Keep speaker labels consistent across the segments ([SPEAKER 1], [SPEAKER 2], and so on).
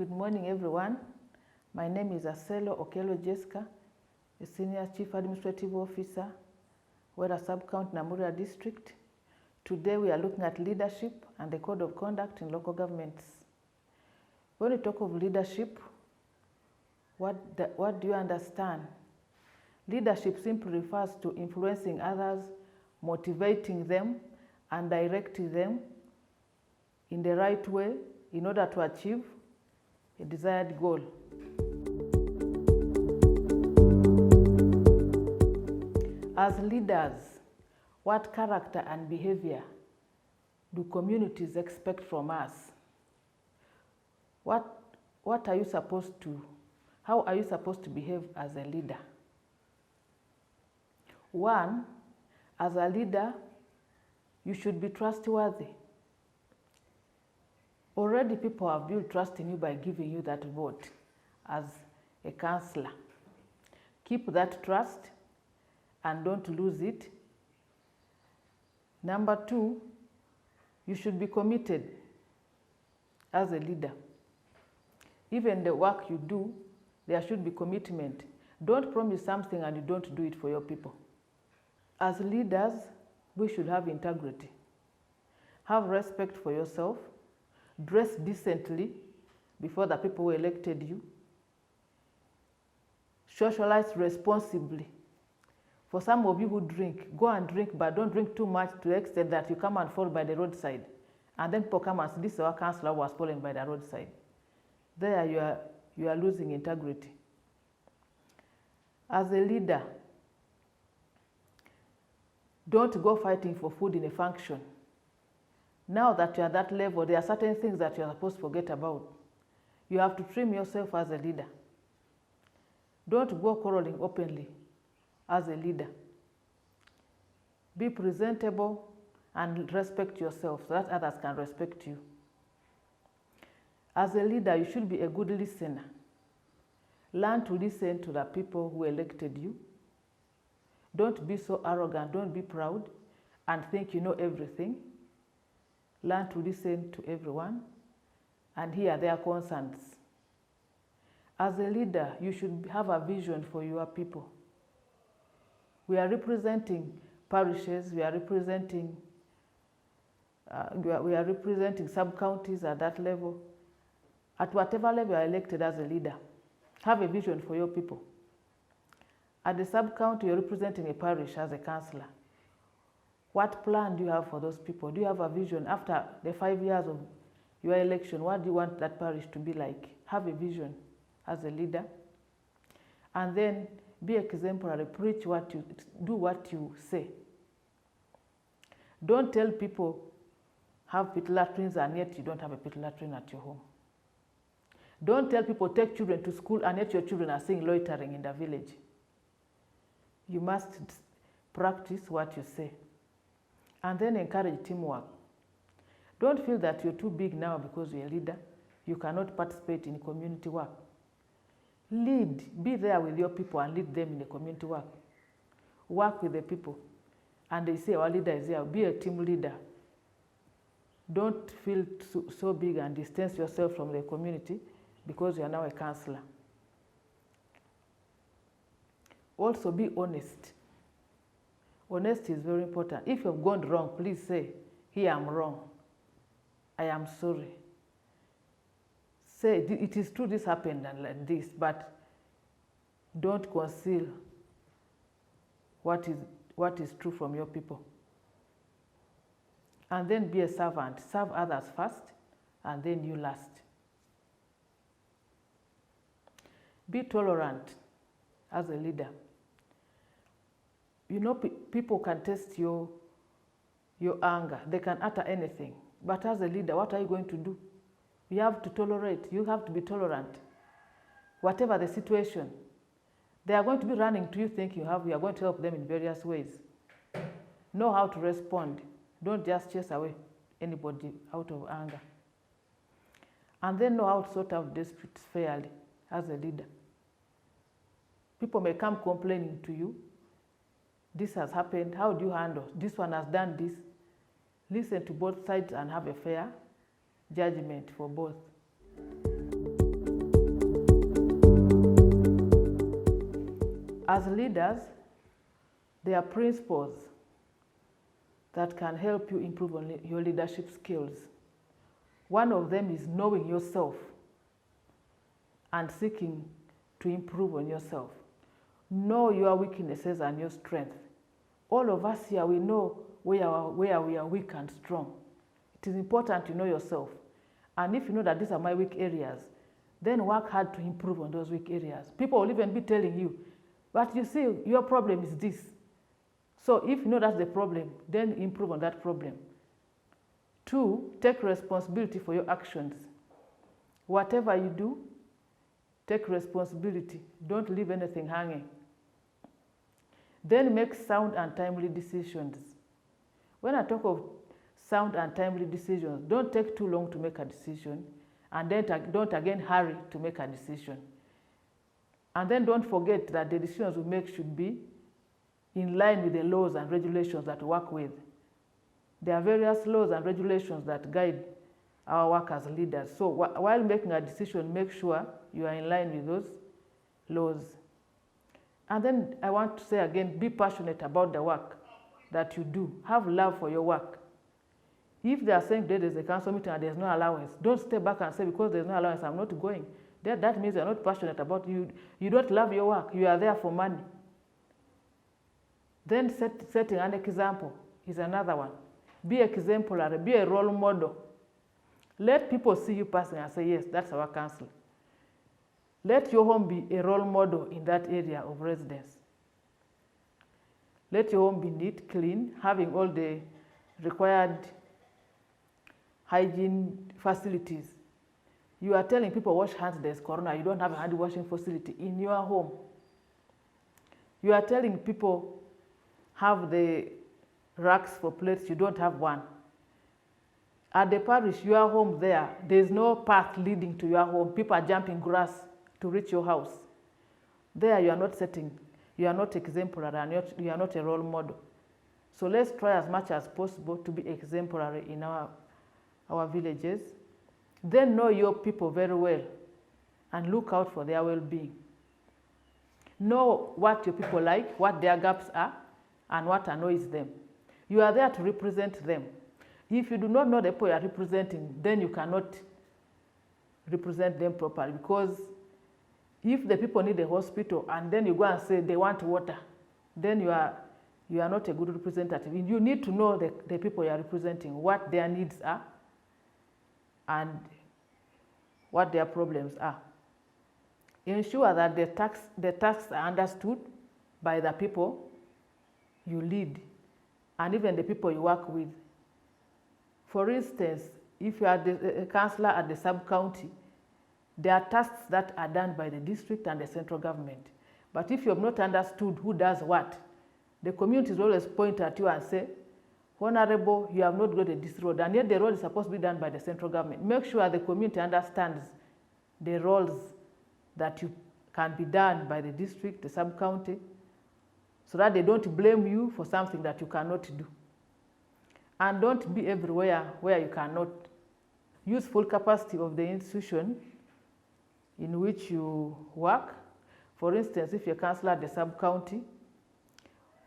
[SPEAKER 1] Good morning, everyone. My name is Aselo Okelo Jessica, a Senior Chief Administrative Officer, Wera Sub-County, Namura District. Today we are looking at leadership and the code of conduct in local governments. When we talk of leadership, what do you understand? Leadership simply refers to influencing others, motivating them, and directing them in the right way in order to achieve a desired goal. As leaders, what character and behavior do communities expect from us? What are you supposed to, how are you supposed to behave as a leader? One, as a leader, you should be trustworthy. Already people have built trust in you by giving you that vote as a councillor. Keep that trust and don't lose it. Number two, you should be committed as a leader. Even the work you do, there should be commitment. Don't promise something and you don't do it for your people. As leaders, we should have integrity. Have respect for yourself. Dress decently before the people who elected you. Socialize responsibly. For some of you who drink, go and drink, but don't drink too much to the extent that you come and fall by the roadside. And then people come and say, this is our councillor was falling by the roadside. There you are losing integrity. As a leader, don't go fighting for food in a function. Now that you're at that level, there are certain things that you're supposed to forget about. You have to trim yourself as a leader. Don't go quarreling openly as a leader. Be presentable and respect yourself so that others can respect you. As a leader, you should be a good listener. Learn to listen to the people who elected you. Don't be so arrogant, don't be proud and think you know everything. Learn to listen to everyone and hear their concerns. As a leader, you should have a vision for your people. We are representing parishes, we are representing sub-counties at that level. At whatever level you are elected as a leader, have a vision for your people. At the sub-county, you're representing a parish as a councillor. What plan do you have for those people? Do you have a vision after the 5 years of your election? What do you want that parish to be like? Have a vision as a leader. And then be exemplary, preach what you do, what you say. Don't tell people have pit latrines and yet you don't have a pit latrine at your home. Don't tell people take children to school and yet your children are seeing loitering in the village. You must practice what you say. And then encourage teamwork. Don't feel that you're too big now because you're a leader. You cannot participate in community work. Lead, be there with your people and lead them in the community work. Work with the people. And they say our leader is here, be a team leader. Don't feel so big and distance yourself from the community because you are now a councillor. Also be honest. Honesty is very important. If you've gone wrong, please say, here I'm wrong. I am sorry. Say, it is true this happened and like this, but don't conceal what is true from your people. And then be a servant. Serve others first, and then you last. Be tolerant as a leader. You know, people can test your anger. They can utter anything. But as a leader, what are you going to do? You have to tolerate. You have to be tolerant. Whatever the situation, they are going to be running to you thinking you are going to help them in various ways. Know how to respond. Don't just chase away anybody out of anger. And then know how to sort out disputes fairly as a leader. People may come complaining to you. This has happened, how do you handle? This one has done this. Listen to both sides and have a fair judgment for both. As leaders, there are principles that can help you improve on your leadership skills. One of them is knowing yourself and seeking to improve on yourself. Know your weaknesses and your strengths. All of us here, we know where we are weak and strong. It is important to know yourself. And if you know that these are my weak areas, then work hard to improve on those weak areas. People will even be telling you, but you see, your problem is this. So if you know that's the problem, then improve on that problem. 2, take responsibility for your actions. Whatever you do, take responsibility. Don't leave anything hanging. Then make sound and timely decisions. When I talk of sound and timely decisions, don't take too long to make a decision, and then don't again hurry to make a decision. And then don't forget that the decisions we make should be in line with the laws and regulations that we work with. There are various laws and regulations that guide our work as leaders. So while making a decision, make sure you are in line with those laws. And then I want to say again, be passionate about the work that you do. Have love for your work. If they are saying there is a council meeting and there's no allowance, don't stay back and say, because there's no allowance, I'm not going. That means you're not passionate about it. You don't love your work. You are there for money. Then setting an example is another one. Be exemplary, be a role model. Let people see you passing and say, yes, that's our council. Let your home be a role model in that area of residence. Let your home be neat, clean, having all the required hygiene facilities. You are telling people wash hands, there's corona, you don't have a hand washing facility in your home. You are telling people have the racks for plates, you don't have one. At the parish, your home there's no path leading to your home. People are jumping grass to reach your house. There you are not exemplary, and you are not a role model. So let's try as much as possible to be exemplary in our villages. Then know your people very well and look out for their well-being. Know what your people like, what their gaps are, and what annoys them. You are there to represent them. If you do not know the people you are representing, then you cannot represent them properly, because if the people need a hospital and then you go and say they want water, then you are not a good representative. You need to know the people you are representing, what their needs are and what their problems are. Ensure that the tasks are understood by the people you lead and even the people you work with. For instance, if you are a councillor at the sub-county, there are tasks that are done by the district and the central government. But if you have not understood who does what, the community will always point at you and say, Honorable, you have not graded this road, and yet the road is supposed to be done by the central government. Make sure the community understands the roles that can be done by the district, the sub-county, so that they don't blame you for something that you cannot do. And don't be everywhere where you cannot. Use full capacity of the institution in which you work. For instance, if you're a councillor at the sub-county,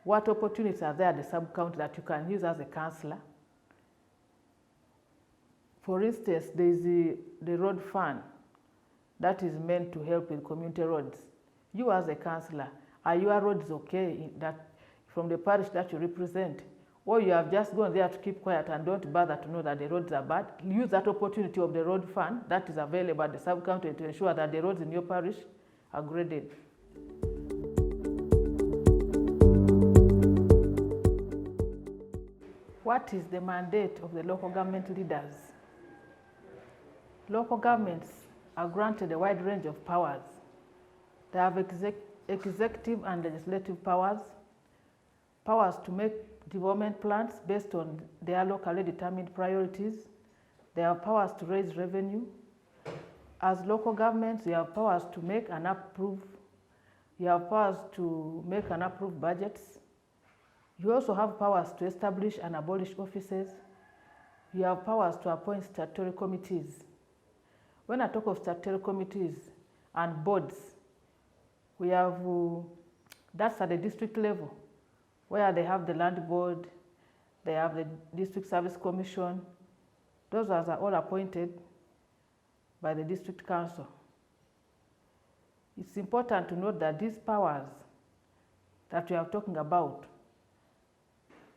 [SPEAKER 1] what opportunities are there at the sub-county that you can use as a councillor? For instance, there is the road fund that is meant to help with community roads. You as a councillor, are your roads okay from the parish that you represent? Or you have just gone there to keep quiet and don't bother to know that the roads are bad? Use that opportunity of the road fund that is available at the sub-county to ensure that the roads in your parish are graded. What is the mandate of the local government leaders? Local governments are granted a wide range of powers. They have executive and legislative powers, powers to make development plans based on their locally determined priorities. They have powers to raise revenue. As local governments, you have powers to make and approve. You have powers to make and approve budgets. You also have powers to establish and abolish offices. You have powers to appoint statutory committees. When I talk of statutory committees and boards, we have That's at the district level, where they have the land board, they have the district service commission. Those are all appointed by the district council. It's important to note that these powers that we are talking about,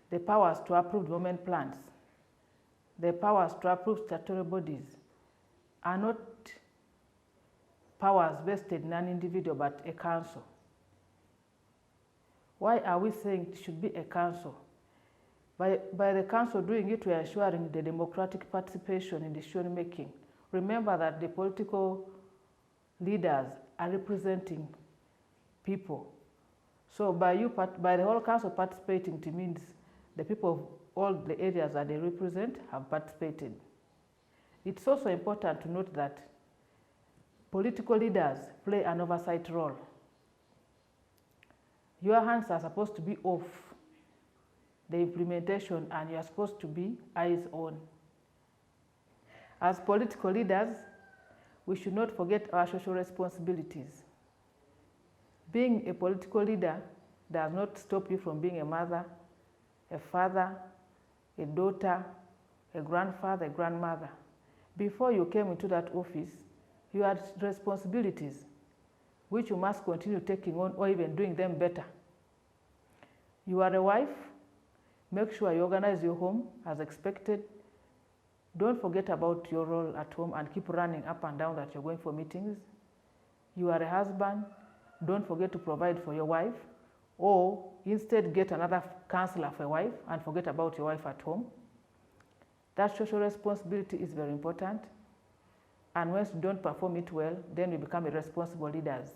[SPEAKER 1] the powers to approve development plans, the powers to approve statutory bodies, are not powers vested in an individual but a council. Why are we saying it should be a council? By the council doing it, we are ensuring the democratic participation in decision making. Remember that the political leaders are representing people. So by the whole council participating, it means the people of all the areas that they represent have participated. It's also important to note that political leaders play an oversight role. Your hands are supposed to be off the implementation, and you are supposed to be eyes on. As political leaders, we should not forget our social responsibilities. Being a political leader does not stop you from being a mother, a father, a daughter, a grandfather, a grandmother. Before you came into that office, you had responsibilities which you must continue taking on or even doing them better. You are a wife, make sure you organize your home as expected. Don't forget about your role at home and keep running up and down that you're going for meetings. You are a husband, don't forget to provide for your wife, or instead get another counselor for a wife and forget about your wife at home. That social responsibility is very important. And once you don't perform it well, then you become irresponsible leaders.